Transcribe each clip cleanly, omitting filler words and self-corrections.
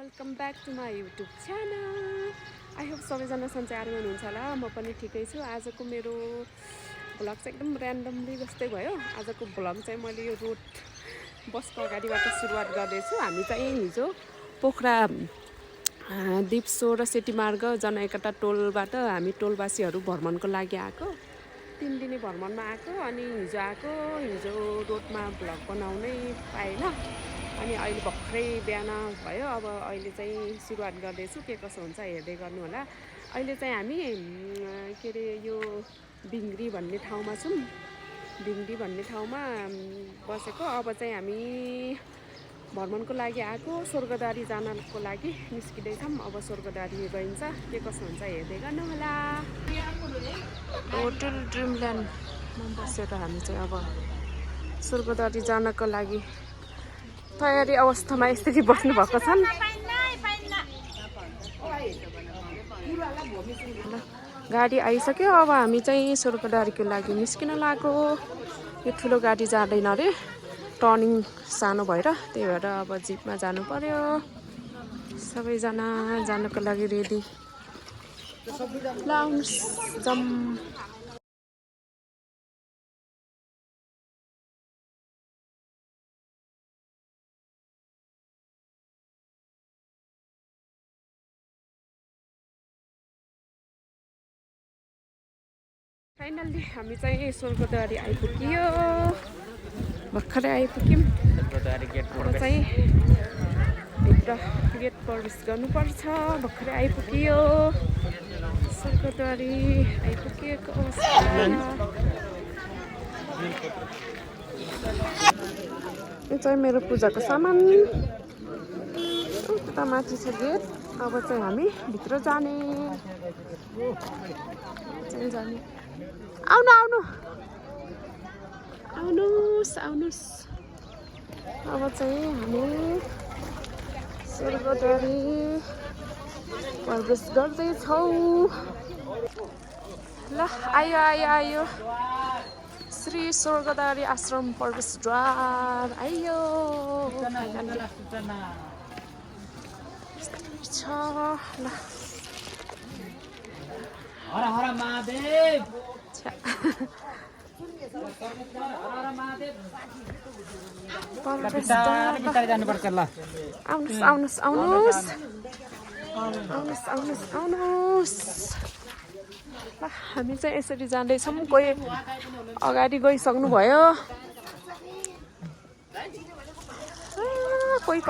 Welcome back to my YouTube channel. I hope सबैजना सन्चै आराम हुनुहुन्छ होला। म पनि ठिकै छु। आजको मेरो भ्लग चाहिँ एकदम ऱ्यान्डमली जस्तै भयो। आजको भ्लग चाहिँ मैले यो रोड बसको अगाडिबाट सुरुवात गर्दैछु। हामी चाहिँ हिजो पोखरा दिप्सो र सेतीमार्ग जनएकता टोलबाट हामी टोलवासीहरू भ्रमणको लागि आएको। 3 दिने भ्रमणमा आएको अनि हिजो रोडमा भ्लग बनाउनै पाएन। अनि अहिले भर्खरै बिहान भयो। अब अहिले चाहिँ सुरुवात गर्दैछु। के कसो हुन्छ हेर्दै गर्नु होला। अहिले चाहिँ हामी के अरे यो भिङ्ग्री भन्ने ठाउँमा छौँ। भिङ्ग्री भन्ने ठाउँमा बसेको। अब चाहिँ हामी भ्रमणको लागि आएको। स्वर्गद्वारी जानको लागि निस्किँदैछौँ। अब स्वर्गद्वारी गइन्छ। के कसो हुन्छ हेर्दै गर्नु होला। होटल ड्रिमल्यान्डमा बसेर हामी चाहिँ अब स्वर्गद्वारी जानको लागि तयारी अवस्थामा यसरी बस्नु भएको छन्। गाडी आइसक्यो। अब हामी चाहिँ स्वर्गद्वारीको लागि निस्किन लागेको। यो ठुलो गाडी जाँदैन अरे, टर्निङ सानो भएर, त्यही भएर अब जिपमा जानु पर्यो। सबैजना जानको लागि रेडी। ल आउनुहोस् जाऊँ। फाइनल्ली हामी चाहिँ स्वर्गद्वारी आइपुग्यो। भर्खरै आइपुग्यौँ। अब चाहिँ भित्र गेट प्रवेश गर्नुपर्छ। भर्खरै आइपुग्यो। स्वर्गद्वारी आइपुगेको अवस्था। यो चाहिँ मेरो पूजाको सामान। उता माथि छ गेट। अब चाहिँ हामी भित्र जाने। आउनु आउनु आउनुहोस् आउनुहोस्। अब चाहिँ हामी स्वर्गद्वारी प्रवेश गर्दैछौँ। ल आयो आयो आयो। श्री स्वर्गद्वारी आश्रम प्रवेशद्वार आयो। छ ल हर हर महादेव। जानुपर्छ ल। आउनुहोस् आउनुहोस् आउनुहोस् आउनुहोस् आउनुहोस् आउनुहोस्। ल हामी चाहिँ यसरी जाँदैछौँ। कोही अगाडि गइसक्नु भयो। कोही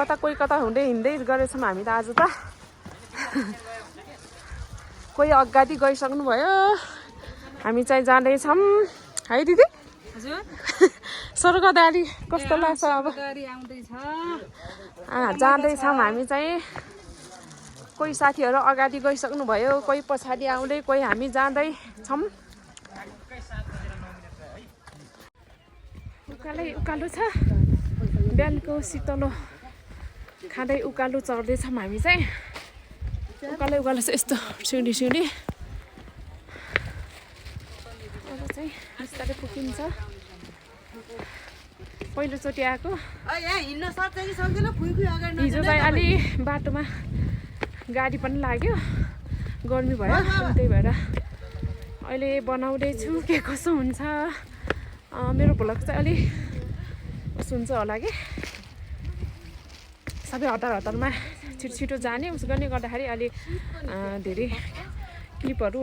कता हुँदै हिँड्दै गरेछौँ हामी त आज त। कोही अगाडि गइसक्नु भयो। हामी चाहिँ जाँदैछौँ है दिदी। हजुर स्वर्गद्वारी कस्तो लाग्छ अब? जाँदैछौँ हामी चाहिँ। कोही साथीहरू अगाडि गइसक्नु भयो, कोही पछाडि आउँदै, कोही हामी जाँदैछौँ। उकालो छ। बिहानको शीतलो खाँदै उकालो चढ्दैछौँ हामी चाहिँ। उकालो छ यस्तो सिँढी। अब चाहिँ बिस्तारै पुगिन्छ। पहिलोचोटि आएको। हिजो चाहिँ अलि बाटोमा गाडी पनि लाग्यो, गर्मी भयो। त्यही भएर अहिले बनाउँदैछु। के कसो हुन्छ मेरो भ्लग चाहिँ अलि कसो हुन्छ होला कि। सबै हतारमा छिटो जाने उस गर्ने गर्दाखेरि अलि धेरै क्लिपहरू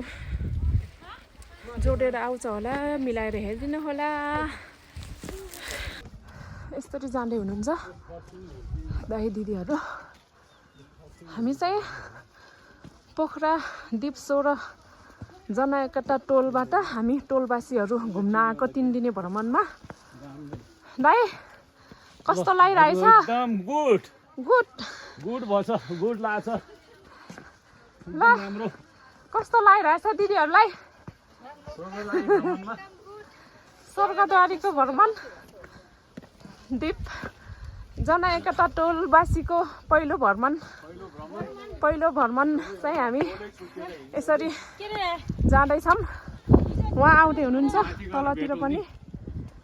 जोडेर आउँछ होला। मिलाएर हेरिदिनु होला। यसरी जाँदै हुनुहुन्छ दाइ दिदीहरू। हामी चाहिँ पोखरा दिप्सो र जनएकता टोलबाट हामी टोलवासीहरू घुम्न आएको 3 दिने भ्रमणमा। दाइ कस्तो लागिरहेछ? एकदम गुड भन्छ। गुड लाग्छ। ल कस्तो लागिरहेछ दिदीहरूलाई? स्वर्गद्वारीको भ्रमण दिप जनएकता टोलवासीको पहिलो भ्रमण चाहिँ हामी यसरी जाँदैछौँ। उहाँ आउँदै हुनुहुन्छ तलतिर पनि।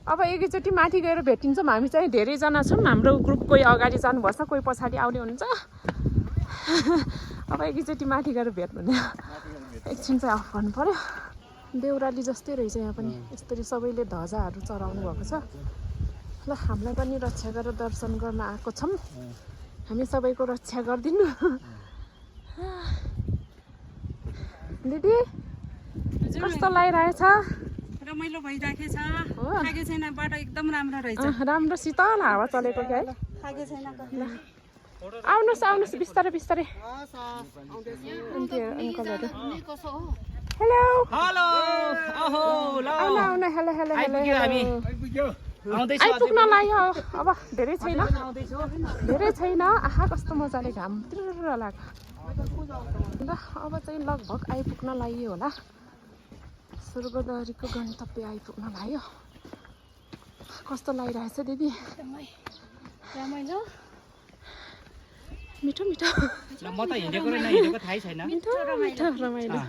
अब एकैचोटि माथि गएर भेटिन्छौँ। हामी चाहिँ धेरैजना छौँ। हाम्रो ग्रुप कोही अगाडि जानुभएको छ, कोही पछाडि आउने हुनुहुन्छ। अब एकैचोटि माथि गएर भेट्नु नि एकछिन चाहिँ अफ गर्नु पर्यो देउराली जस्तै रहेछ यहाँ पनि यसरी सबैले ध्वजाहरू चढाउनु भएको छ ल हामीलाई पनि रक्षा गरेर दर्शन गर्न आएको छौँ हामी सबैको रक्षा गरिदिनु दिदी कस्तो लागिरहेछ रमाइलो भइराखेको छ खाएको छैन बाटो एकदम राम्रो रहेछ राम्रो शीतल हावा चलेको क्या है खाएको छैन आउनुहोस् आउनुहोस् बिस्तारै बिस्तारै अङ्कलहरू हेलो हेलो ओहो ल आउन आउन हेलो हेलो हेलो हामी आउँदैछ आइपुग्न लाग्यो अब धेरै छैन आहा कस्तो मजाले घाम त्रिर लाग्यो ल अब चाहिँ लगभग आइपुग्न लाग्यो होला स्वर्गद्वारीको गन्तव्य आइपुग्न लाग्यो कस्तो लागिरहेछ दिदी रमाइलो मिठो मिठो म त हिँडेको र नहिँडेको थाहै छैन मिठो मिठो रमाइलो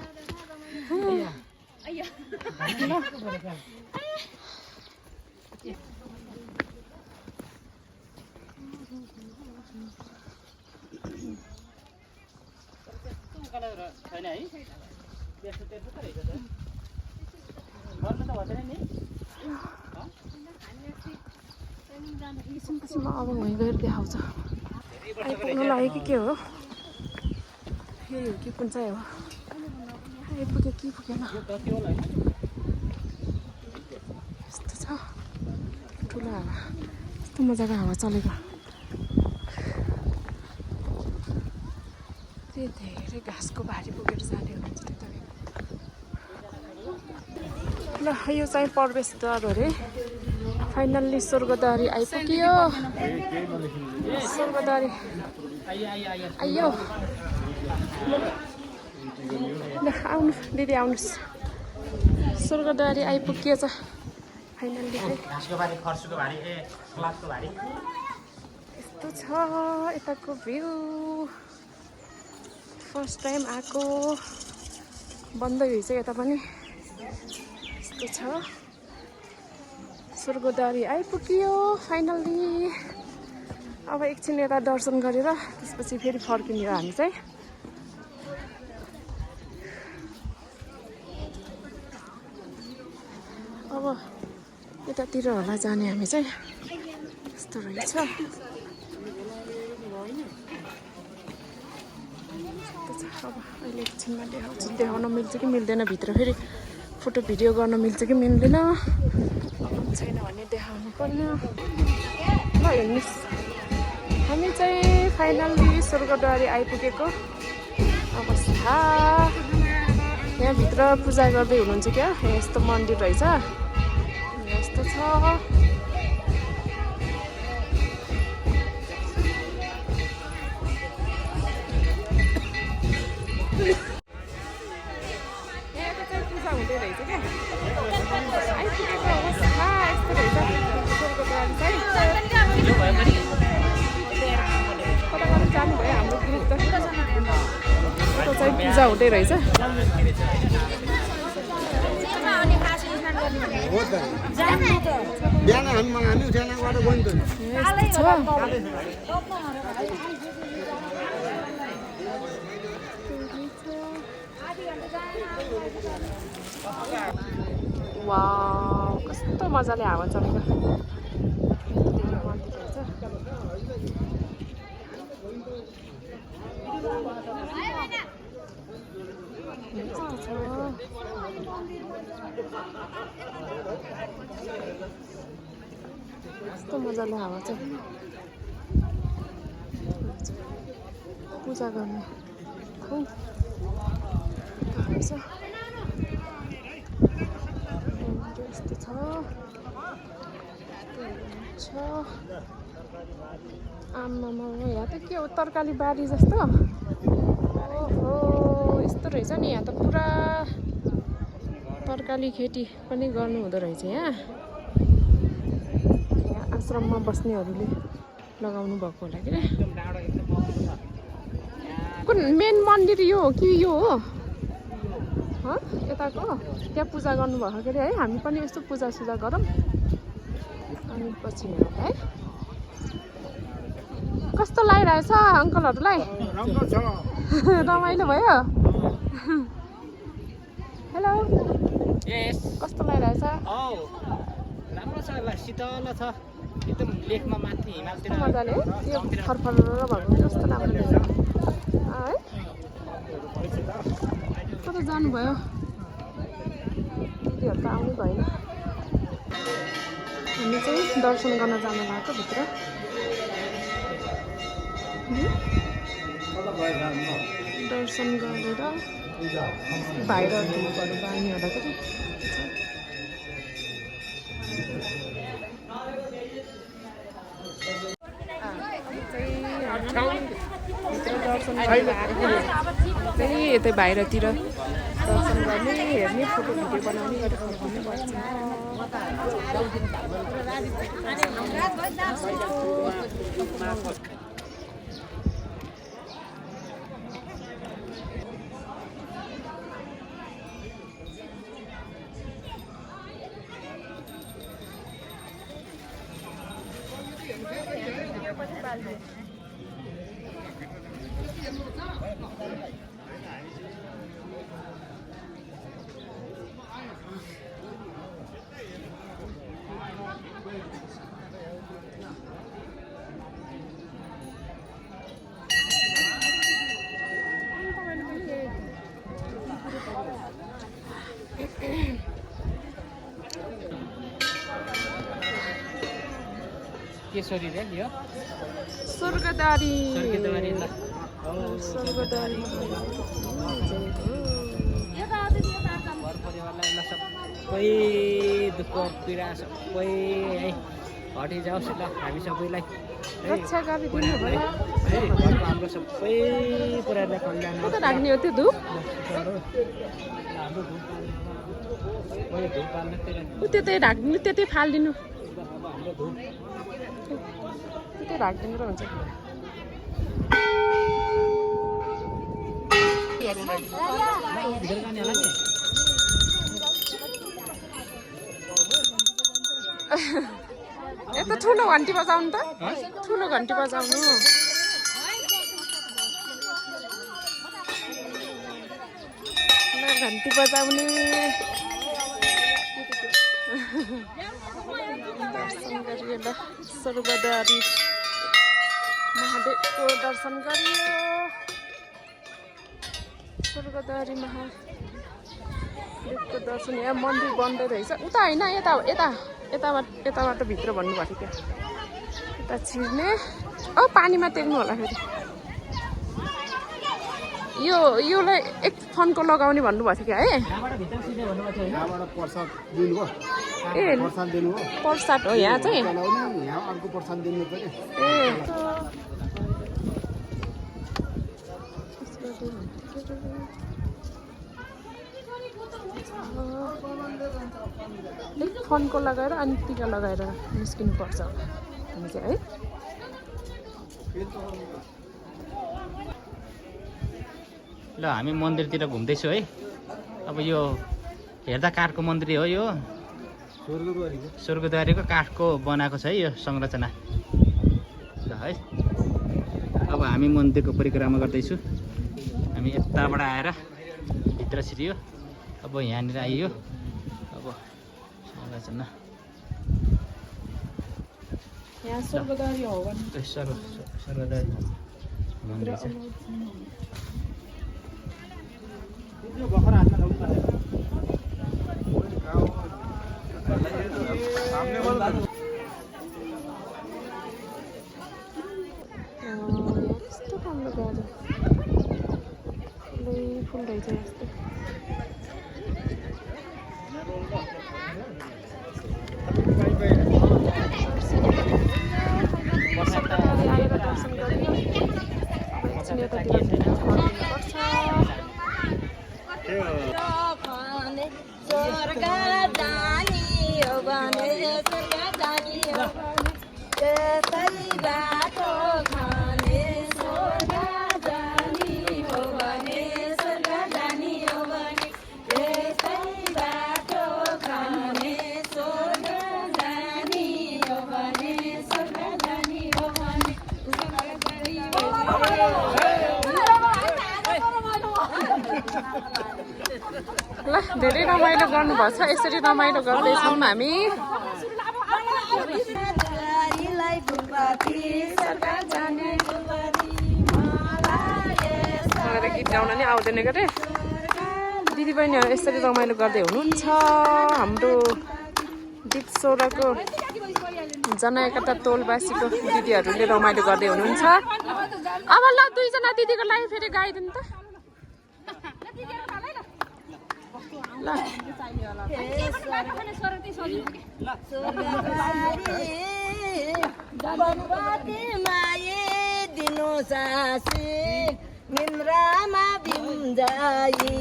छैन है त्यस्तो त्यस्तो त रहेछ त गर्नु त हुँदैन नि एकछिन अब वहीँ गएर देखाउँछ आइपुग्नु लाग्यो कि के हो यही हो कि कुन चाहिँ हो आइपुग्यो कि पुगेन यस्तो छ ठुलो हावा यस्तो मजाको हावा चलेको धेरै घाँसको भारी पुगेर जाने हुनुहुन्छ त्यो तपाईँको ल यो चाहिँ प्रवेशद्वार अरे फाइनल्ली स्वर्गद्वारी आइपुग्यो स्वर्गद्वारी आइयो ल आउनु दिदी आउनुहोस् स्वर्गद्वारी आइपुग्यो छ फाइनल्ली घाँसको बारी खर्सुको बारी क्लासको बारी यस्तो छ यताको भ्यू फर्स्ट टाइम आएको बन्दै रहेछ यता पनि यस्तो छ स्वर्गद्वारी आइपुग्यो फाइनल्ली अब एकछिन यता दर्शन गरेर त्यसपछि फेरि फर्किने हो हामी चाहिँ अब यतातिर होला जाने हामी चाहिँ यस्तो रहेछ अब अहिले एकछिनमा देखाउन मिल्छ कि मिल्दैन भित्र फेरि फोटो भिडियो गर्न मिल्छ कि मिल्दैन छैन भने देखाउनु पर्ने ल हेर्नुहोस् हामी चाहिँ फाइनल्ली स्वर्गद्वारी आइपुगेको अवस्था यहाँभित्र पूजा गर्दै हुनुहुन्छ क्या यस्तो मन्दिर रहेछ यस्तो छ हुँदै रहेछ क्या आइपुगेको अवस्था यस्तो रहेछ स्वर्गद्वारी चाहिँ कता कता जानुभयो हाम्रो ग्रुप त यता चाहिँ पूजा हुँदै रहेछ बिहान हामी उठानाबाट गइन्छ वाउ कस्तो मजाले हावा चलेको मन्दिर रहेछ कस्तो मजाले हावा चाहिँ पूजा गर्ने यस्तो छ आमामा यहाँ त के हो तरकारी बारी जस्तो ओहो यस्तो रहेछ नि यहाँ त पुरा तरकारी खेती पनि गर्नु हुँदो रहेछ यहाँ आश्रममा बस्नेहरूले लगाउनु भएको होला कि कुन मेन मन्दिर यो हो कि यो हो यताको त्यहाँ पूजा गर्नुभएको के अरे है हामी पनि यस्तो पूजासुजा गरौँ अनि पछि हेरौँ है कस्तो लागिरहेछ अङ्कलहरूलाई राम्रो छ रमाइलो भयो हेलो यस कस्तो लागिरहेछ औ राम्रो छ ल शीतल छ एकदम लेकमा माथि हिमालतिर मजाले यो फरफर भएको जस्तो राम्रो है कता जानुभयो दिदीहरू त आउनु भएन हामी चाहिँ दर्शन गर्न जानु भएको भित्र दर्शन गरेर बाहिर धुपहरू बाल्ने हुँदाखेरि दर्शन चाहिँ यतै बाहिरतिर दर्शन गर्ने हेर्ने फोटो भिडियो बनाउने गरेर फर्काउनु पर्छ केशरी रे यो स्वर्गदारी स्वर्गद्वारी ल स्वर्गदारी घर परिवारलाई ल सबै दुःख पीडा सबै है हटिजाओस् ल हामी सबैलाई रक्षा गरिदिनु होला है घरको हाम्रो सबै कुरालाई कल्याण कता राख्ने हो त्यो धुप हाम्रो धुप पाल्नतिर ऊ त्यतै राख्दिनु त्यतै फालिदिनु हाम्रो धुप त्यतै राखिदिनु र हुन्छ यता ठुलो घन्टी बजाउनु त ठुलो घन्टी बजाउनु घन्टी बजाउने दर्शन गरियो ल स्वर्गद्वारी महादेवको दर्शन गरियो स्वर्गद्वारी महादेवको दर्शन यहाँ मन्दिर बन्दै रहेछ उता होइन यताबाट भित्र भन्नुभएको थियो क्या यता छिर्ने पानीमा टेक्नु होला फेरि योलाई एक फन्को लगाउने भन्नुभएको थियो क्या है ए प्रसाद हो यहाँ चाहिँ ए एक फन्को लगाएर अनि टिका लगाएर निस्किनु पर्छ हामी चाहिँ है ल हामी मन्दिरतिर घुम्दैछौँ है अब यो हेर्दा काठको मन्दिर हो यो स्वर्गद्वारीको काठको बनाएको छ है यो संरचना ल है अब हामी मन्दिरको परिक्रमा गर्दैछु हामी यताबाट आएर भित्र छिरियो अब यहाँनिर आइयो अब संरचना यहाँ स्वर्गद्वारी हो स्वर्गद्वारी मन्दिर छ यस्तो राम्रो गाडी फुल रहेछ यस्तो आएर दर्शन गरियो ल धेरै रमाइलो गर्नुभएको छ यसरी रमाइलो गर्दैछौँ हामी मलाई त गीत गाउन नि आउँदैन के दिदी बहिनीहरू यसरी रमाइलो गर्दै हुनुहुन्छ हाम्रो दिपसोराको जनाएका तोलबासीको दिदीहरूले रमाइलो गर्दै हुनुहुन्छ अब ल दुईजना दिदीको लागि फेरि गाइदिनु त ल दिनो सासी निन्द्रामा बिम्जाई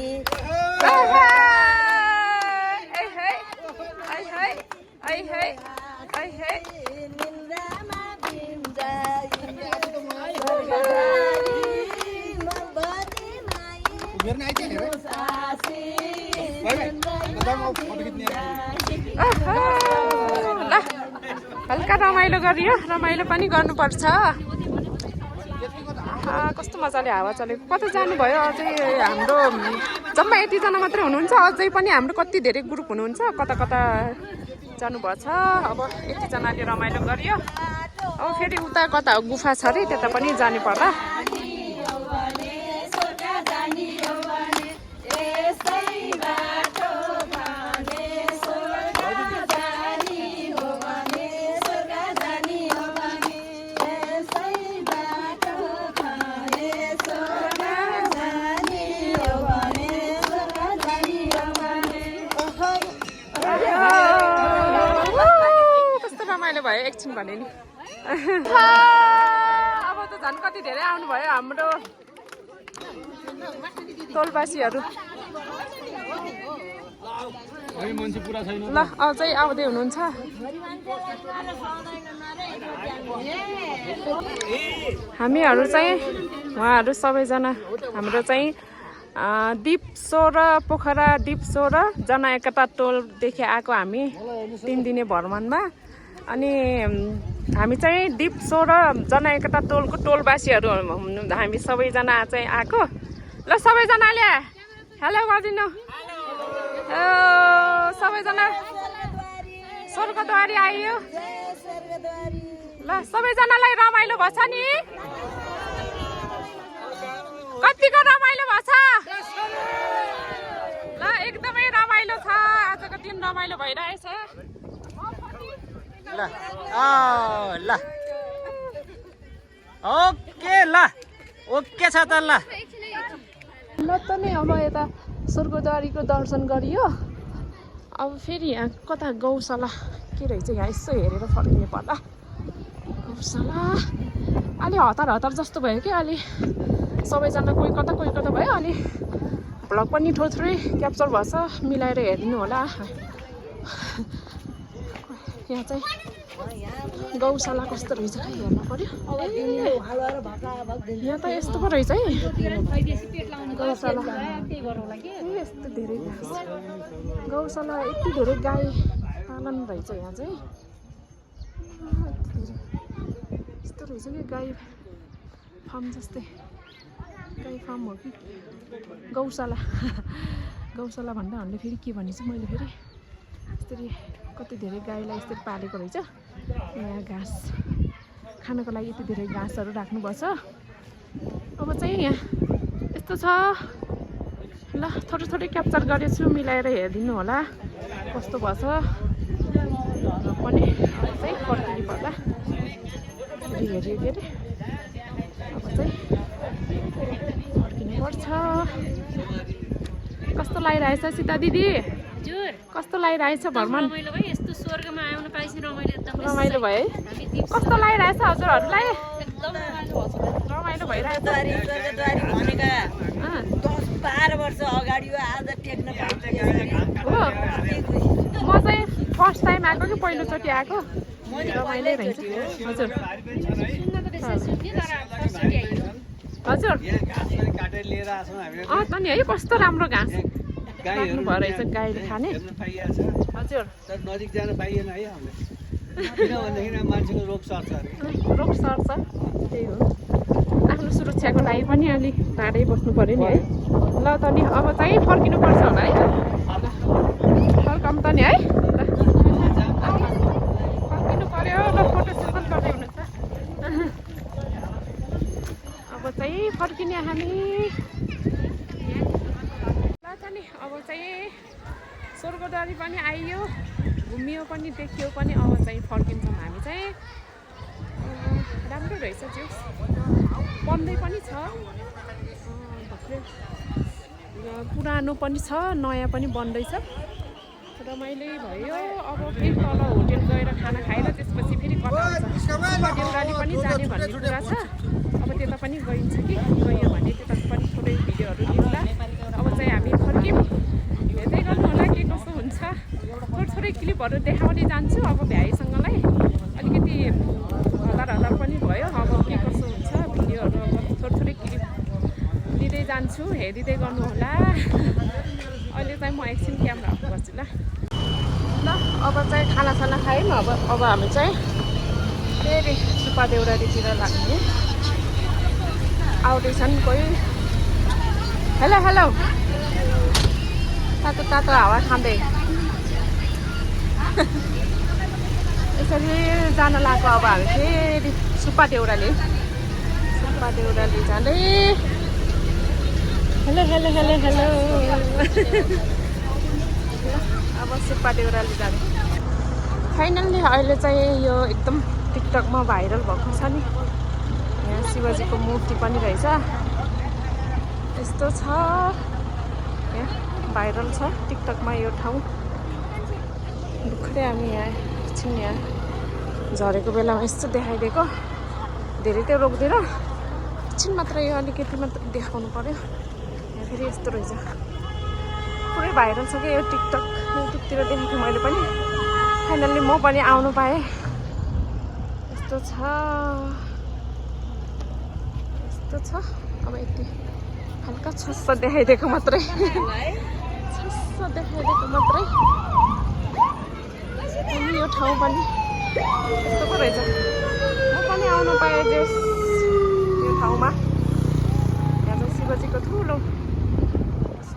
निन्द्रामा बिम्जाई ल हल्का रमाइलो गरियो रमाइलो पनि गर्नुपर्छ कस्तो मजाले हावा चलेको कता जानुभयो अझै हाम्रो जम्मा यतिजना मात्रै हुनुहुन्छ अझै पनि हाम्रो कति धेरै ग्रुप हुनुहुन्छ कता कता जानुभएको छ अब यतिजनाले रमाइलो गरियो अब फेरि उता कता गुफा छ अरे त्यता पनि जानु पर्ला भयो एकछिन भने नि अब त झन् कति धेरै आउनुभयो हाम्रो तोलबासीहरू ल अझै आउँदै हुनुहुन्छ हामीहरू चाहिँ उहाँहरू सबैजना हाम्रो चाहिँ दिपसोर पोखरा दिपसोर जनाएका टोलदेखि आएको हामी 3 दिने भ्रमणमा अनि हामी चाहिँ दिपसोर जनाएका टोलको टोलबासीहरू हामी सबैजना चाहिँ आएको ल सबैजनाले हेलो गरिदिनु सबैजना स्वर्गद्वारी आइयो ल सबैजनालाई रमाइलो भएछ नि कतिको रमाइलो भएछ ल एकदमै रमाइलो छ आजको दिन रमाइलो भइरहेछ ल ल ओके ल ओके छ त ल ल त नै अब यता स्वर्गद्वारीको दर्शन गरियो अब फेरि यहाँ कता गौशाला के रहेछ यहाँ यसो हेरेर फर्किने पर्ला गौशाला अलि हतार हतार जस्तो भयो कि अलि सबैजना कोही कता भयो अनि भ्लग पनि थोरै क्याप्चर भएछ मिलाएर हेरिदिनु होला यहाँ चाहिँ गौशाला कस्तो रहेछ खै हेर्न पर्यो यहाँ त यस्तो पो रहेछ है गौशाला यस्तो धेरै गौशाला यति धेरै गाई पालन रहेछ यहाँ चाहिँ यस्तो रहेछ कि गाई फार्म जस्तै गाई फार्म हो कि गौशाला गौशाला भन्दा हामीले फेरि के भनेछु मैले फेरि यसरी कति धेरै गाईलाई यसरी पालेको रहेछ यहाँ घाँस खानको लागि यति धेरै घाँसहरू राख्नुभएको छ अब चाहिँ यहाँ यस्तो छ ल थोरै क्याप्चर गरेछु मिलाएर हेरिदिनु होला कस्तो भएछ पनि चाहिँ फर्किनु पर्ला यसरी हेऱ्यो के अरे अब चाहिँ फर्किनुपर्छ कस्तो लागिरहेछ सीता दिदी कस्तो लागिरहेछ भ्रमण यस्तो स्वर्गमा आउन पाएपछि रमाइलो भयो है कस्तो लागिरहेछ हजुरहरूलाई रमाइलो भइरहेछ 10-12 वर्ष अगाडि आज टेक्न हो म चाहिँ फर्स्ट टाइम आएको कि पहिलोचोटि आएको रमाइलो रहेछ हजुर हजुर त नि है कस्तो राम्रो घाँस राख्नुभयो रहेछ गाईले खाने हजुर नजिक जान पाइएन है हामीले किनभनेदेखि मान्छेको रोग सर्छ अरे रोग सर्छ त्यही हो आफ्नो सुरक्षाको लागि पनि अलिक टाढै बस्नु पऱ्यो नि है। ल त नि अब चाहिँ फर्किनुपर्छ होला है। फर्काउँ त नि है। फर्किनु पऱ्यो। ल फोटो सेसन गर्दै हुनुहुन्छ। अब चाहिँ फर्किने हामी। ल त नि अब चाहिँ स्वर्गद्वारी पनि आइयो, घुमियो पनि, देखियो पनि। अब चाहिँ फर्किन्छौँ हामी चाहिँ। राम्रो रहेछ जिउ, बन्दै पनि छ, पुरानो पनि छ, नयाँ पनि बन्दैछ। रमाइलो भयो। अब फेरि तल होटेल गएर खाना खाएर त्यसपछि फेरि कता हुन्छ, देउराली पनि जाने भन्ने कुरा छ। अब त्यता पनि गइन्छ कि गयो भने त्यता पनि थोरै भिडियोहरू लिउँला। अब चाहिँ हामी फर्क्यौँ। हेर्दै गर्नु होला के कस्तो हुन्छ। थोरै क्लिपहरू देखाउने जान्छु। अब भ्याइसँगलाई अलिकति हतार पनि भयो। अब के कसो हुन्छ भिडियोहरू अब थोरै क्लिप लिँदै जान्छु, हेरिँदै गर्नु होला। अहिले चाहिँ म एकछिन क्यामेरा अफ गर्छु। ल अब चाहिँ खानासाना खायौँ। अब हामी चाहिँ फेरि सुब्बा देउरालीतिर लाग्ने आउँदैछन् कोही। हेलो हेलो, तातो तातो हावा खाँदै यसरी जान लाग्यो। अब हामी फेरि सुब्बा देउराली जाँदै। Hello hello hello hello. अब सुब्बा देउराली जाने फाइनल्ली अहिले चाहिँ यो एकदम टिकटकमा भाइरल भएको छ नि। यहाँ शिवजीको मूर्ति पनि रहेछ। यस्तो छ, यहाँ भाइरल छ टिकटकमा यो ठाउँ। भर्खरै हामी यहाँ एकछिन यहाँ झरेको बेलामा यस्तो देखाइदिएको। धेरै त रोक्दैन, एकछिन मात्र यो अलिकति मात्र देखाउनु पर्यो। यहाँ फेरि यस्तो रहेछ, पुरै भाइरल छ क्या यो टिकटक। युट्युबतिर देखेको मैले पनि। फाइनल्ली म पनि आउनु पाएँ। यस्तो छ, यस्तो छ। अब यति हल्का छस्स देखाइदिएको मात्रै, छस्स देखाइदिएको मात्रै। अनि यो ठाउँ पनि यस्तो पो रहेछ। म पनि आउनु पाएँ जस यो ठाउँमा। यहाँ चाहिँ शिवजीको ठुलो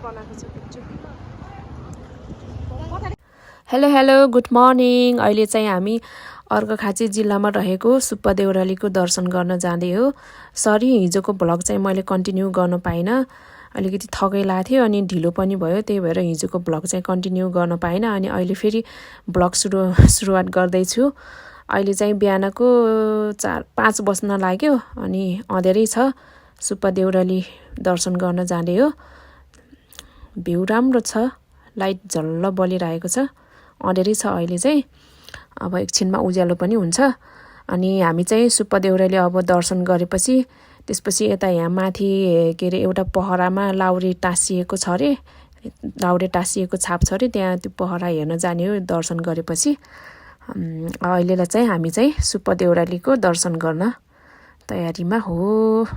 बनाएको छ picture. Hello hello, good morning. अहिले चाहिँ हामी अर्घाखाँची जिल्लामा रहेको सुब्बा देउरालीको दर्शन गर्न जाँदै हो। सरी, हिजोको भ्लग चाहिँ मैले कन्टिन्यू गर्न पाइनँ। अलिकति थकै लाग्थ्यो थियो अनि ढिलो पनि भयो। त्यही भएर हिजोको भ्लग चाहिँ कन्टिन्यू गर्न पाइनँ। अनि अहिले फेरि भ्लग सुरुवात गर्दैछु। अहिले चाहिँ बिहानको 4-5 बज्न लाग्यो अनि अँधेरै छ। सुब्बा देउराली दर्शन गर्न जाँदै हो। भ्यू राम्रो छ, लाइट झल्ल बलिरहेको छ। अँधेरै छ अहिले चाहिँ। अब एकछिनमा उज्यालो पनि हुन्छ। अनि हामी चाहिँ सुब्बा देउराली अब दर्शन गरेपछि त्यसपछि यता यहाँ माथि के अरे एउटा पहरामा लाउरे टाँसिएको छ अरे, लाउरे टाँसिएको छाप छ अरे। त्यहाँ त्यो पहरा हेर्न जाने हो दर्शन गरेपछि। अहिलेलाई चाहिँ हामी चाहिँ सुब्बा देउरालीको दर्शन गर्न तयारीमा हो।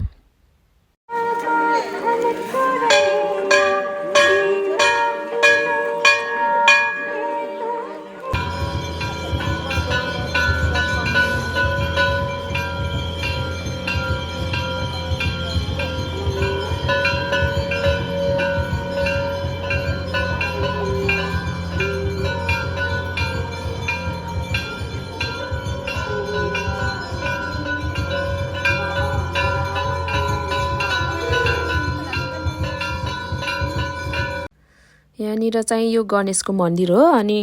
यहाँनिर चाहिँ यो गणेशको मन्दिर हो। अनि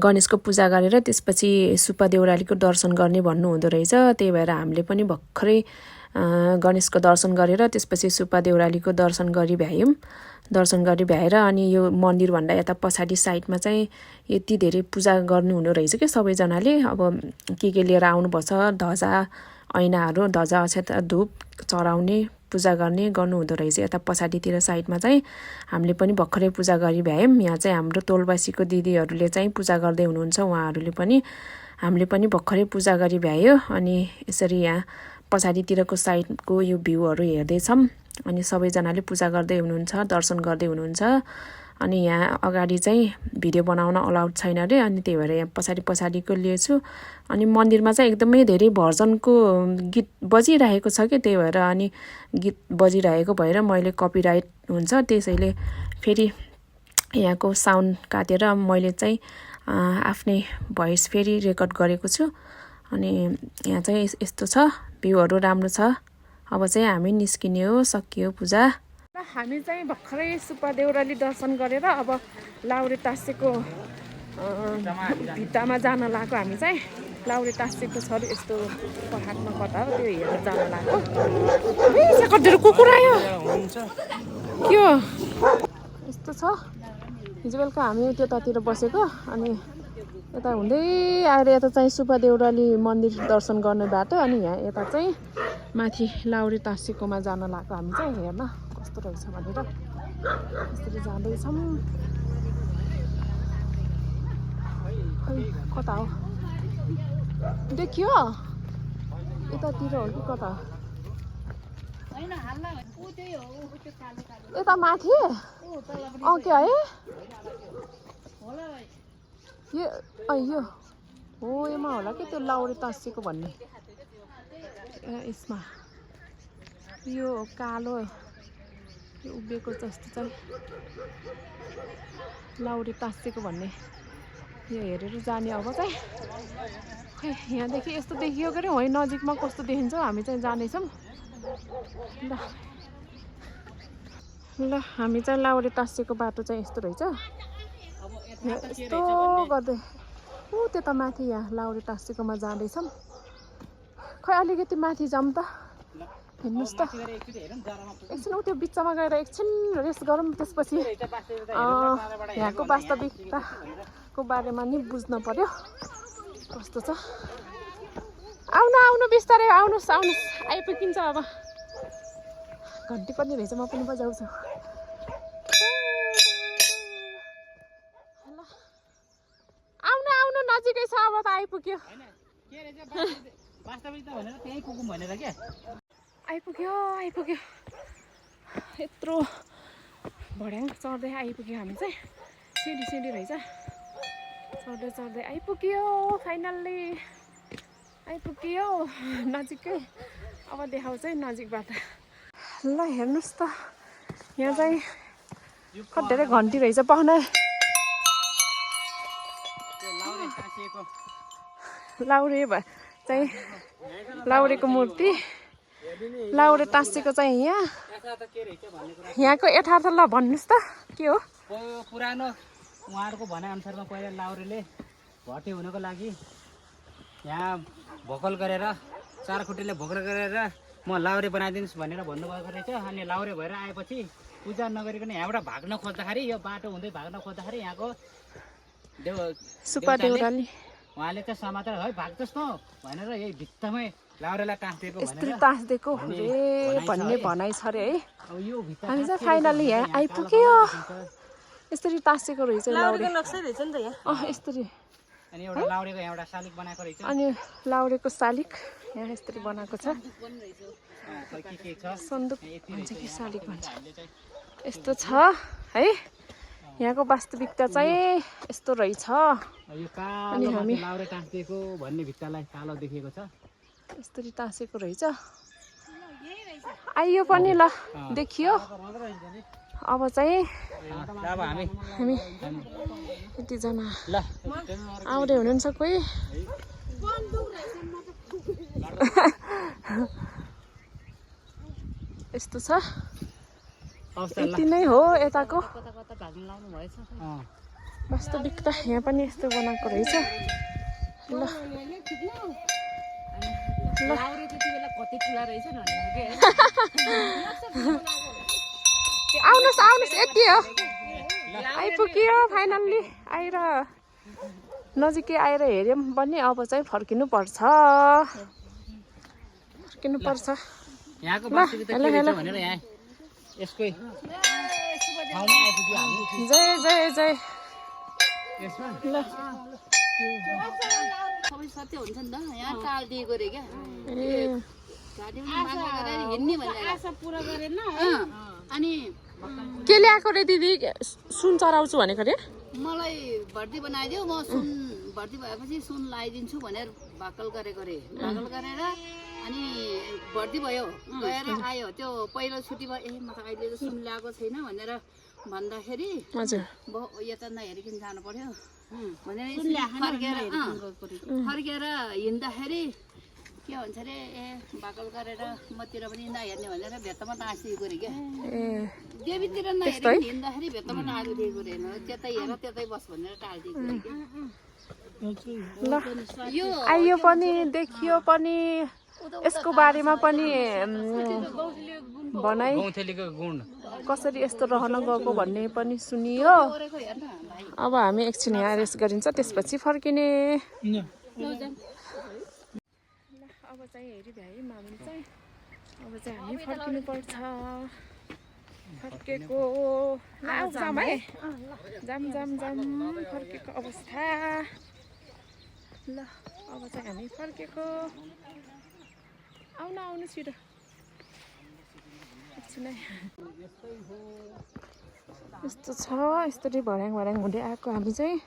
गणेशको पूजा गरेर त्यसपछि सुब्बा देउरालीको दर्शन गर्ने भन्नुहुँदो रहेछ। त्यही भएर हामीले पनि भर्खरै गणेशको दर्शन गरेर त्यसपछि सुब्बा देउरालीको दर्शन गरी भ्यायौँ। दर्शन गरी भ्याएर अनि यो मन्दिरभन्दा यता पछाडि साइडमा चाहिँ यति धेरै पूजा गर्नुहुने रहेछ क्या सबैजनाले। अब के लिएर आउनुपर्छ, ध्वजा ऐनाहरू, ध्वजा अक्षत धूप चढाउने, पूजा गर्नुहुँदो रहेछ। यता पछाडितिर साइडमा चाहिँ हामीले पनि भर्खरै पूजा गरी भ्यायौँ। यहाँ चाहिँ हाम्रो तोलबासीको दिदीहरूले चाहिँ पूजा गर्दै हुनुहुन्छ। उहाँहरूले पनि हामीले पनि भर्खरै पूजा गरी भ्यायो। अनि यसरी यहाँ पछाडितिरको साइडको यो भ्यूहरू हेर्दैछौँ। अनि सबैजनाले पूजा गर्दै हुनुहुन्छ, दर्शन गर्दै हुनुहुन्छ। अनि यहाँ अगाडि चाहिँ भिडियो बनाउन अलाउड छैन अरे, अनि त्यही भएर यहाँ पछाडिको लिएछु। अनि मन्दिरमा चाहिँ एकदमै धेरै भजनको गीत बजिरहेको छ कि, त्यही भएर अनि गीत बजिरहेको भएर मैले कपिराइट हुन्छ, त्यसैले फेरि यहाँको साउन्ड काटेर मैले चाहिँ आफ्नै भोइस फेरि रेकर्ड गरेको छु। अनि यहाँ चाहिँ यस्तो छ, भ्यूहरू राम्रो छ। अब चाहिँ हामी निस्किने हो, सकियो पूजा। हामी चाहिँ भर्खरै सुब्बा देउराली दर्शन गरेर अब लाउरे टाँसेको भित्तामा जान लाग्यो। हामी चाहिँ लाउरे टाँसेको छ अरे यस्तो पहाडमा कता हो त्यो हेरेर जान लाग्यो। कतिवटा कुकुर आयो के हो यस्तो छ। हिजो बेलुका हामी त्यतातिर बसेको, अनि यता हुँदै आएर यता चाहिँ सुब्बा देउराली मन्दिर दर्शन गर्ने बाटो, अनि यहाँ यता चाहिँ माथि लाउरे टाँसेकोमा जान लाग्यो हामी चाहिँ हेर्न कस्तो रहेछ भनेर। यसरी जाँदैछौँ। खै कता हो देखियो यतातिर हो कि कता? यता माथि क्या है यो हो, यसमा होला कि त्यो लाउरे टाँसेको भन्ने। यसमा यो कालो उभिएको जस्तो चाहिँ लाउरे टाँसेको भन्ने, यो हेरेर जाने। अब चाहिँ खै यहाँदेखि यस्तो देखियो के अरे, है नजिकमा कस्तो देखिन्छ। हामी चाहिँ जाँदैछौँ। ल हामी चाहिँ लाउरे टाँसेको बाटो चाहिँ यस्तो रहेछ। यस्तो गर्दै ऊ त्यता माथि यहाँ लाउरे टाँसेकोमा जाँदैछौँ। खै अलिकति माथि जाऊँ त, हेर्नुहोस् त। एकछिन ऊ त्यो बिचमा गएर एकछिन रेस्ट गरौँ, त्यसपछि यहाँको वास्तविकताको बारेमा नि बुझ्न पर्यो कस्तो छ। आउनु बिस्तारै आउनुहोस् आइपुगिन्छ। अब घन्टी पनि रहेछ, म पनि बजाउँछु। आउनु नजिकै छ, अब त आइपुग्यो। आइपुग्यो यत्रो भड्याङ चढ्दै आइपुग्यो हामी चाहिँ। सिडी रहेछ, चढ्दै आइपुग्यो। फाइनल्ली आइपुग्यो नजिकै। अब देखाउँछ है नजिकबाट। ल हेर्नुहोस् त, यहाँ चाहिँ कति धेरै घन्टी रहेछ। पाहुना लाउरे चाहिँ लाउरेको मूर्ति, लाउरे टाँसेको चाहिँ यहाँको यथार्थ ल भन्नुहोस् त के हो? पुरानो उहाँहरूको भनाइअनुसारमा पहिला लाउरेले भटे हुनको लागि यहाँ भोकल गरेर, चार खुट्टीले भोकल गरेर म लाउरे बनाइदिनुहोस् भनेर भन्नुभएको रहेछ। अनि लाउरे भएर आएपछि पूजा नगरिकन यहाँबाट भाग्न खोज्दाखेरि, यो बाटो हुँदै भाग्न खोज्दाखेरि यहाँको सुब्बा देउराली उहाँले चाहिँ समातेर है भाग्छस् न भनेर यही भित्तामै लाउरेलाई टाँसिदिएको टाँसिदिएको भन्ने भनाइ छ अरे है। हामी चाहिँ फाइनली यहाँ आइपुग्यो। यसरी टाँसेको रहेछ लाउरे नक्सा रहेछ नि त यहाँ। यसरी अनि एउटा लाउरेको एउटा शालिक बनाएको रहेछ। अनि लाउरेको शालिक यहाँ यसरी बनाएको छ। सन्दुक भन्छ कि शालिक भन्छ, यस्तो छ है। यहाँको वास्तविकता चाहिँ यस्तो रहेछ। अनि हामी लाउरे टाँसिएको भन्ने भित्तालाई कालो देखिएको छ, यसरी टाँसेको रहेछ। आइयो पनि ल देखियो। अब चाहिँ हामी यतिजना आउँदै हुनुहुन्छ कोही। यस्तो छ, यति नै हो यताको वास्तविकता। यहाँ पनि यस्तो बनाएको रहेछ। ल आउनुहोस् यति हो। आइपुग्यो फाइनल्ली। आएर नजिकै आएर हेऱ्यौँ पनि अब चाहिँ फर्किनु पर्छ। यहाँको वास्तविकता के रहेछ भनेर यहाँ यसकै ठाउँमै आइपुग्यो हामी। जय ल सबै सत्य हुन्छ नि त। यहाँ टाल दिएको रे क्या, गाडी पनि मागा गरेर हिँड्ने भनेर आशा पुरा गरेन। अनि के ल्याएको रे दिदी सुन चराउँछु भनेको रे मलाई भर्ती बनाइदियो म सुन भर्ती भएपछि सुन लगाइदिन्छु भनेर भाकल गरेको रे भाकल गरेर अनि भर्ती भयो गएर आयो त्यो पहिलो छुट्टी भयो म त अहिले त सुन ल्याएको छैन भनेर भन्दाखेरि हजुर यता नहेरिकन जानु पर्यो भनेर फर्केर हिँड्दाखेरि के भन्छ अरे भाकल गरेर मतिर पनि नहेर्ने भनेर भेट्टामा टाँसिदिएको रे क्या देवीतिर नहेरेर हिँड्दाखेरि भेट्टामा टाँसिदिएको रे त्यतै हेर त्यतै बस भनेर टालिदिएको रे ल आइयो पनि देखियो पनि यसको बारेमा पनि भनाइ गौँथेलीको गुण कसरी यस्तो रहन गएको भन्ने पनि सुनियो अब हामी एकछिन यहाँ रेस्ट गरिन्छ त्यसपछि फर्किने अब चाहिँ हेरी भ्याइ मामुन चाहिँ अब चाहिँ हामी फर्किनु पर्छ फर्केको जाम है जाम जाम जाम फर्केको अवस्था ल अब चाहिँ हामी फर्केको आउनु आउनु छिटो एकछिन यस्तो छ यस्तरी भर्याङ भर्याङ हुँदै आएको हामी चाहिँ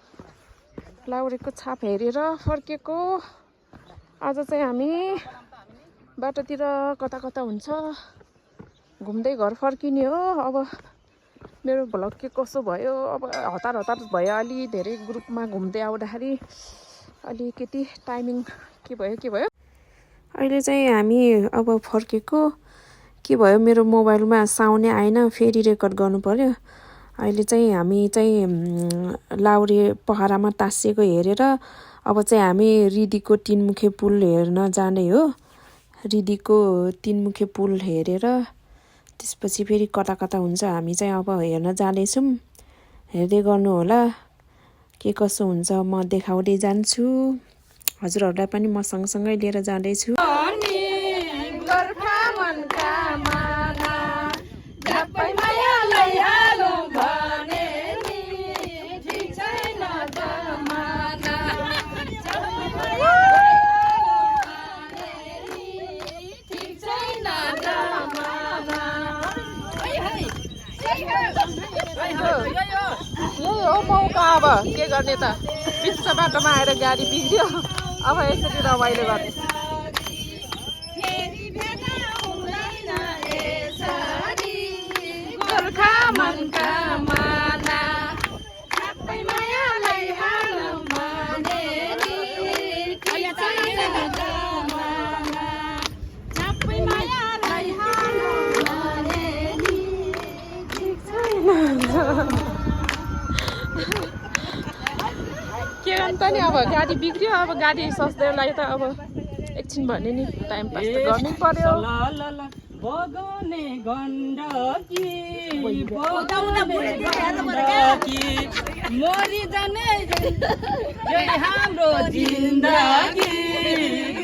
लाउरेको छाप हेरेर फर्केको आज चाहिँ हामी बाटोतिर कता कता हुन्छ घुम्दै घर फर्किने हो अब मेरो भ्लग के कसो भयो अब हतार हतार भयो अलि धेरै ग्रुपमा घुम्दै आउँदाखेरि अलिकति टाइमिङ के भयो अहिले चाहिँ हामी अब फर्केको के भयो मेरो मोबाइलमा साउन्डै आएन फेरि रेकर्ड गर्नु पर्यो अहिले चाहिँ हामी चाहिँ लाउरे पहरामा टाँसिएको हेरेर अब चाहिँ हामी रिदीको तीनमुखे पुल हेर्न जाने हो रिदीको तीनमुखे पुल हेरेर त्यसपछि फेरि कता कता हुन्छ हामी चाहिँ अब हेर्न जाँदैछौँ हेर्दै गर्नु होला के कसो हुन्छ म देखाउँदै जान्छु हजुरहरूलाई पनि म सँगसँगै लिएर जाँदैछु यही हो मौका अब के गर्ने त बिच बाटोमा आएर गाडी बिग्रियो अब यसरी रमाइलो गर्ने गोर्खा मनका माला के गर्नु त नि अब गाडी बिग्रियो अब गाडी सस्दैलाई त अब एकछिन भने नि टाइम पास त गर्नै पर्यो बगाउने गण्डकी मरि जाने हाम्रो जिन्दगी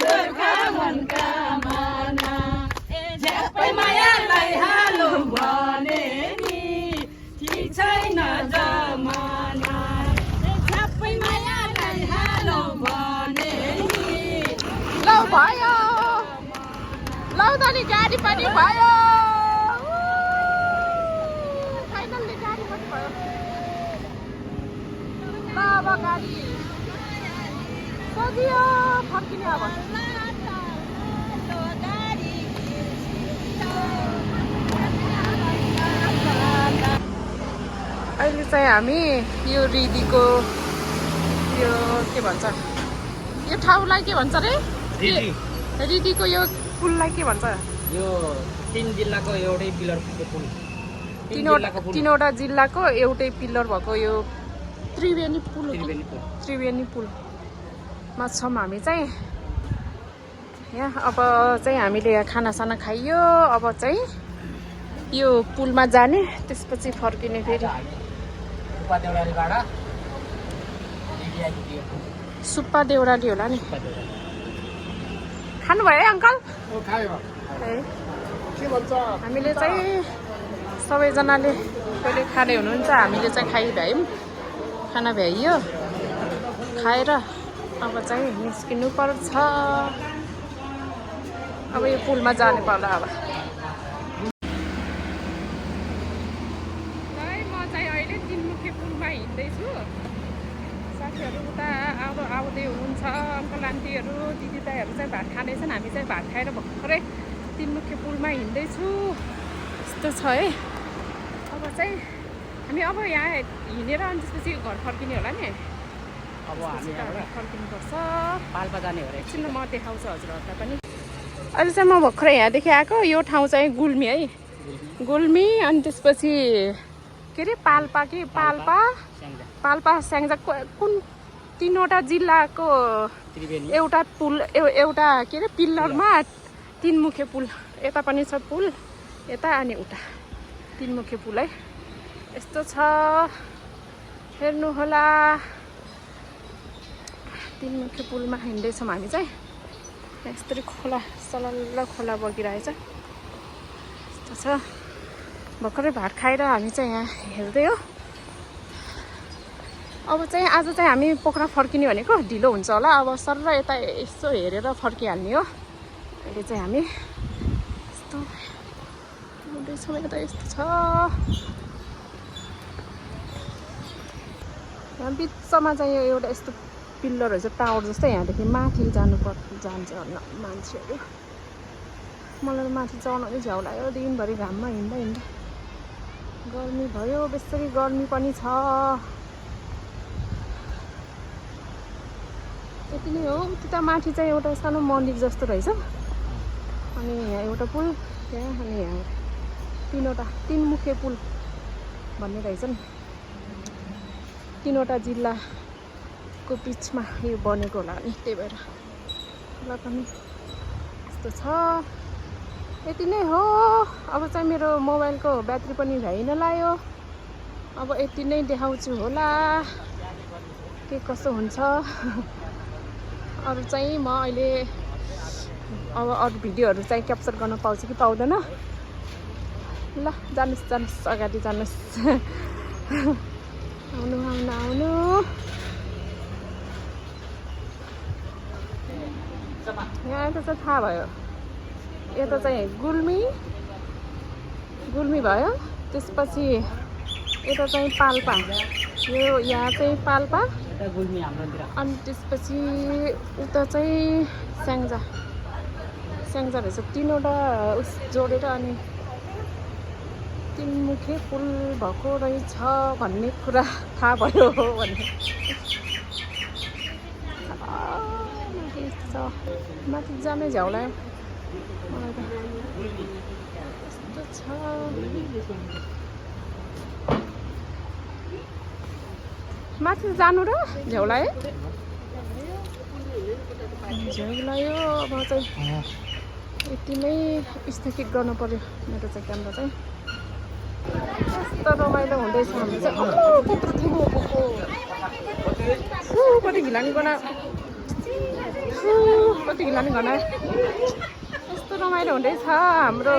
गोर्खा मनका माना झ्याप्पै मायालाई हालो भने नि ठिक छैन जमाना झ्याप्पै मायालाई हालो भने नि ल भयो ल त नि गाडी पनि भयो फाइनल्ली गाडी पनि भयो ल अब गाडी सजियो फर्किने अब अहिले चाहिँ हामी यो रिदीको यो के भन्छ यो ठाउँलाई के भन्छ रे रिदीको यो पुललाई के भन्छ यो 3 जिल्लाको एउटै पिलरको पुल तीनवटा जिल्लाको एउटै पिलर भएको यो त्रिवेणी पुल त्रिवेणी पुलमा छौँ हामी चाहिँ यहाँ अब चाहिँ हामीले खानासाना खाइयो अब चाहिँ यो पुलमा जाने त्यसपछि फर्किने फेरि सुप्पा देउराली होला नि खानुभयो है अङ्कल हामीले चाहिँ सबैजनाले कहिले खाने हुनुहुन्छ हामीले चाहिँ खाइभ्यायौँ खाना भ्याइयो खाएर अब चाहिँ निस्किनु पर्छ अब यो पुलमा जानु पर्ला अब अङ्कल आन्टीहरू दिदी दाईहरू चाहिँ भात खाँदैछन्। हामी चाहिँ भात खाएर भर्खरै तीनमुखे पुलमा हिँड्दैछु। यस्तो छ है। अब चाहिँ हामी अब यहाँ हिँडेर अनि त्यसपछि घर फर्किने होला नि। अब हामी यहाँबाट फर्किनुपर्छ। पाल्पा जाने हो रे। एकछिन म देखाउँछु हजुरहरूलाई पनि। अहिले चाहिँ म भर्खरै यहाँदेखि आएको। यो ठाउँ चाहिँ गुल्मी है। गुल्मी अनि त्यसपछि के अरे पाल्पा कि पाल्पा स्याङ्जा कुन 3वटा जिल्लाको एउटा पुल एउटा के अरे पिल्लरमा 3 मुखे पुल। यता पनि छ पुल यता अनि उता 3 मुखे पुल है। यस्तो छ हेर्नु होला। 3 मुखे पुलमा हिँड्दैछौँ हामी चाहिँ। यस्तरी खोला सलल्ल खोला बगिरहेछ। यस्तो छ। भर्खरै भात खाएर हामी चाहिँ यहाँ हेर्दै हो। अब चाहिँ आज चाहिँ हामी पोखरा फर्किने भनेको ढिलो हुन्छ होला। अब सर र यता यसो हेरेर फर्किहाल्ने हो। अहिले चाहिँ हामी यस्तो हुँदैछौँ। यता यस्तो छ। यहाँ बिचमा चाहिँ यो एउटा यस्तो पिल्लरहरू छ टावर जस्तो। यहाँदेखि माथि जान्छ होला मान्छेहरू। मलाई माथि चढ्न पनि झ्याउ लाग्यो दिनभरि घाममा हिँड्दा गर्मी भयो। बेसरी गर्मी पनि छ। यति नै हो। उता माथि चाहिँ एउटा सानो मन्दिर जस्तो रहेछ। अनि यहाँ एउटा पुल त्यहाँ अनि यहाँ 3 मुखे पुल भन्ने रहेछ नि। 3वटा जिल्लाको बिचमा यो बनेको होला नि त्यही भएर ल पनि यस्तो छ। यति नै हो। अब चाहिँ मेरो मोबाइलको ब्याट्री पनि भ्याइन लाग्यो। अब यति नै देखाउँछु होला के कसो हुन्छ। अरू चाहिँ म अहिले अब अरू भिडियोहरू चाहिँ क्याप्चर गर्न पाउँछु कि पाउँदैन। ल जानुहोस् अगाडि जानुहोस्। आउनु यहाँ त चाहिँ थाहा भयो। यता चाहिँ गुल्मी भयो। त्यसपछि यता चाहिँ पाल्पा। यो यहाँ चाहिँ पाल्पा अनि त्यसपछि उता चाहिँ स्याङ्जा रहेछ। 3वटा उस जोडेर अनि 3 मुखे पुल भएको रहेछ भन्ने कुरा थाहा भयो भन्ने। माथि जानै झ्याउ लाग्यो मलाई त। यस्तो छ। माथि जानु र झ्याउ लाग्यो। अब चाहिँ यति नै स्थगित गर्नु पर्यो मेरो चाहिँ क्यामेरा चाहिँ। यस्तो रमाइलो हुँदैछ हामी चाहिँ। कति घिलानी गना यस्तो रमाइलो हुँदैछ हाम्रो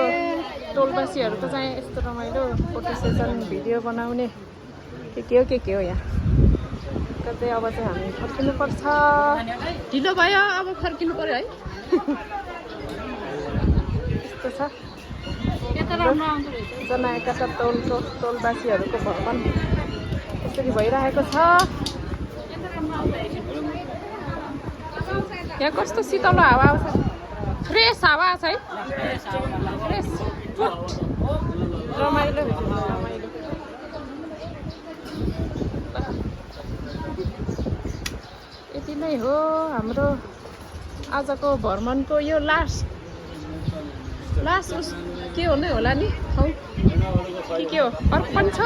टोलवासीहरूको चाहिँ। यस्तो रमाइलो फोटो सेसन भिडियो बनाउने के हो यहाँ कतै। अब चाहिँ हामी फर्किनुपर्छ। ढिलो भयो अब फर्किनु पर्यो है। यस्तो छ। जनाएका छ टोलवासीहरूको भ्रमण यसरी भइरहेको छ। यहाँ कस्तो शीतल हावा आउँछ। फ्रेस हावा छ है। फ्रेस रमाइलो। यति नै हो हाम्रो आजको भ्रमणको यो लास्ट के हुने होला नि ठाउँ के हो। अर्को पनि छ।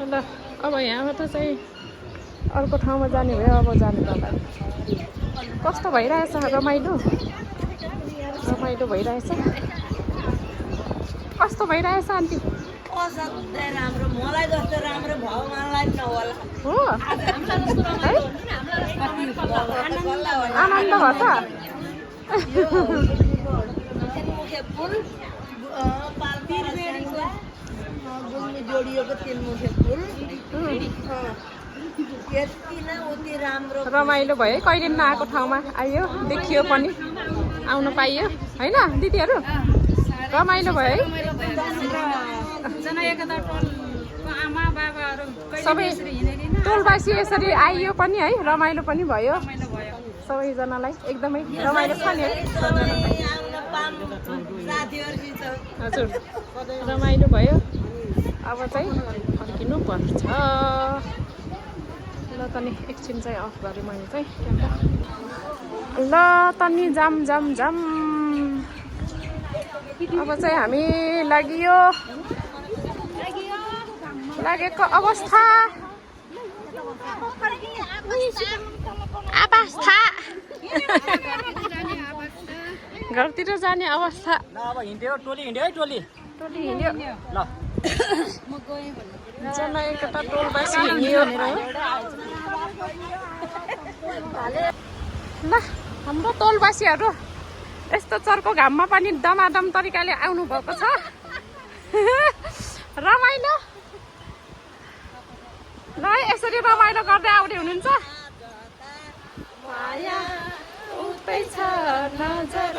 ल अब यहाँबाट चाहिँ अर्को ठाउँमा जाने भयो। अब जानु पर्ला। कस्तो भइरहेछ रमाइलो भइरहेछ। कस्तो भइरहेछ आन्टी। राम्रो मलाई जस्तो राम्रो भगवानलाई नहोला हो है। आनन्द भयो त। पुल जोडिएको 3 मुखे पुल यति नै उति राम्रो रमाइलो भयो है। कहिले नआएको ठाउँमा आइयो देखियो पनि आउन पाइयो होइन दिदीहरू। रमाइलो भयो है। जनएकता टोलको आमा बाबाहरू कहिले सबै यसरी हिँडेन टोलबासी यसरी आइयो पनि है रमाइलो पनि भयो रमाइलो भयो सबैजनालाई एकदमै रमाइलो छ नि है सबैजनालाई। हजुर रमाइलो भयो अब चाहिँ फर्किनु पर्छ ल तनी एकछिन चाहिँ अफ गरेँ मैले चाहिँ क्यामेरा ल तनी जाम जाम जाम अब चाहिँ हामी लाग्यो लागेको अवस्था घरतिर जाने अवस्था ल अब हिँड्यो टोली हिँड्यो है टोली टोली हिँड्यो ल जना एकता टोलबासी हिँड्यो ल हाम्रो टोलबासीहरू यस्तो चर्को घाममा पनि दमादम तरिकाले आउनु भएको छ रमाइलो ल है यसरी रमाइलो गर्दै आउने हुनुहुन्छ माया उतै छ नजर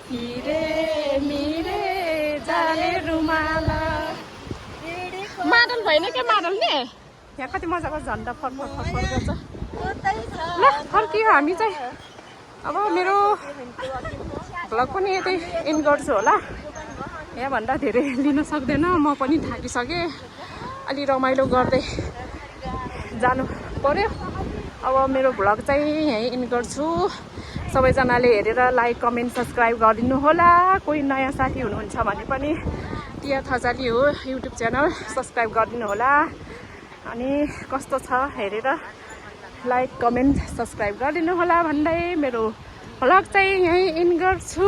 हिरे मिरे जाले रुमाल मादल भएन क्या मादल नि यहाँ कति मजाको झन्डा फटफट फटफट गर्छ ल फर्कियो हामी चाहिँ अब मेरो भ्लग पनि यतै एन्ड गर्छु होला यहाँभन्दा धेरै लिन सक्दैन म पनि थाकिसकेँ अलि रमाइलो गर्दै जानु पर्यो अब मेरो भ्लग चाहिँ यहीँ एन्ड गर्छु सबैजनाले हेरेर लाइक कमेन्ट सब्सक्राइब गरिदिनु होला कोही नयाँ साथी हुनुहुन्छ भने पनि टिया थजाली हो युट्युब च्यानल सब्सक्राइब गरिदिनु होला अनि कस्तो छ हेरेर लाइक कमेन्ट सब्सक्राइब गरिदिनु होला भन्दै मेरो भ्लग चाहिँ यहीँ एन्ड गर्छु।